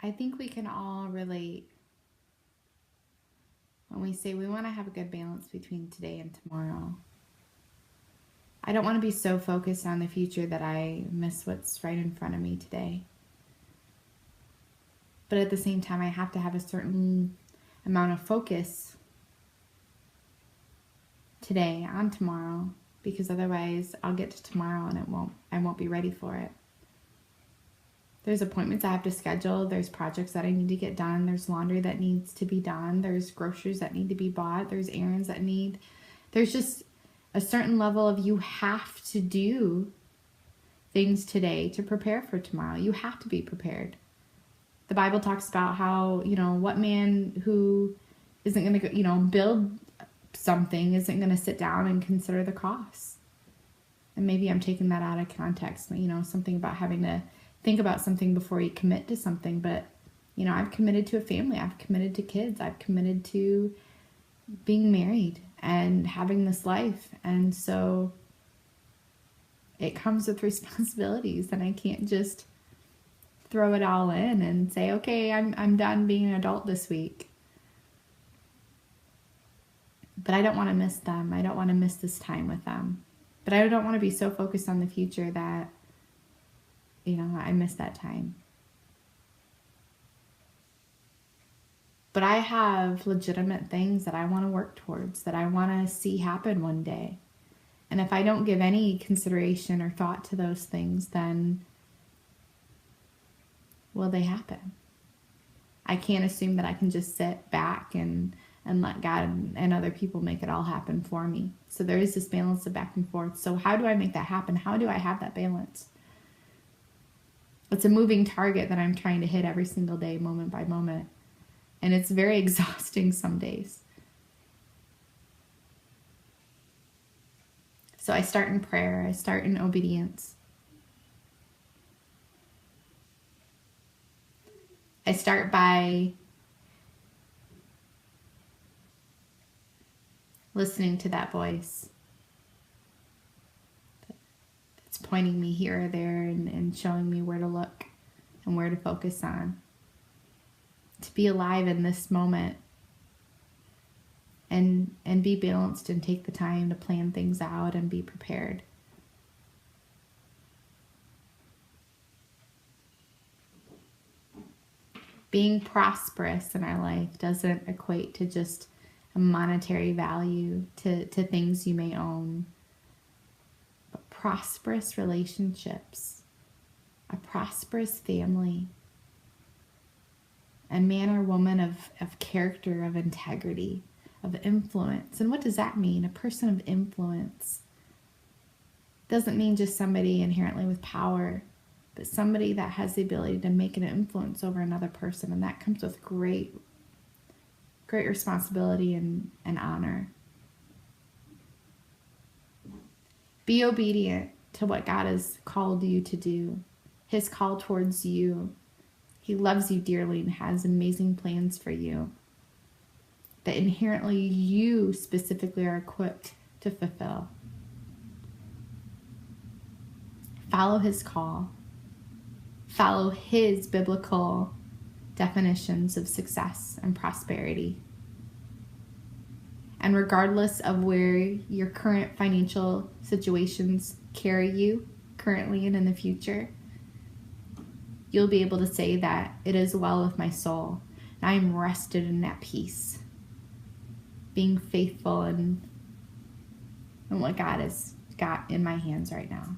I think we can all relate when we say we want to have a good balance between today and tomorrow. I don't want to be so focused on the future that I miss what's right in front of me today. But at the same time, I have to have a certain amount of focus today on tomorrow, because otherwise I'll get to tomorrow and I won't be ready for it. There's appointments I have to schedule, there's projects that I need to get done, there's laundry that needs to be done, there's groceries that need to be bought, there's errands that there's just a certain level of you have to do things today to prepare for tomorrow. You have to be prepared. The Bible talks about how, what man who isn't going to, build something isn't going to sit down and consider the costs. And maybe I'm taking that out of context, something about having to think about something before you commit to something. But, I've committed to a family. I've committed to kids. I've committed to being married and having this life. And so it comes with responsibilities, and I can't just throw it all in and say, okay, I'm done being an adult this week. But I don't want to miss them. I don't want to miss this time with them. But I don't want to be so focused on the future that, I miss that time. But I have legitimate things that I want to work towards, that I want to see happen one day. And if I don't give any consideration or thought to those things, then will they happen? I can't assume that I can just sit back and let God and other people make it all happen for me. So there is this balance of back and forth. So how do I make that happen? How do I have that balance? It's a moving target that I'm trying to hit every single day, moment by moment. And it's very exhausting some days. So I start in prayer. I start in obedience. I start by listening to that voice that's pointing me here or there and showing me where to look and where to focus on. To be alive in this moment and be balanced and take the time to plan things out and be prepared. Being prosperous in our life doesn't equate to just a monetary value to things you may own, but prosperous relationships, a prosperous family, a man or woman of character, of integrity, of influence. And what does that mean? A person of influence doesn't mean just somebody inherently with power, but somebody that has the ability to make an influence over another person. And that comes with great responsibility and honor. Be obedient to what God has called you to do, his call towards you. He loves you dearly and has amazing plans for you that inherently you specifically are equipped to fulfill. Follow his call. Follow his biblical definitions of success and prosperity. And regardless of where your current financial situations carry you currently and in the future, you'll be able to say that it is well with my soul. And I am rested in that peace, being faithful in what God has got in my hands right now.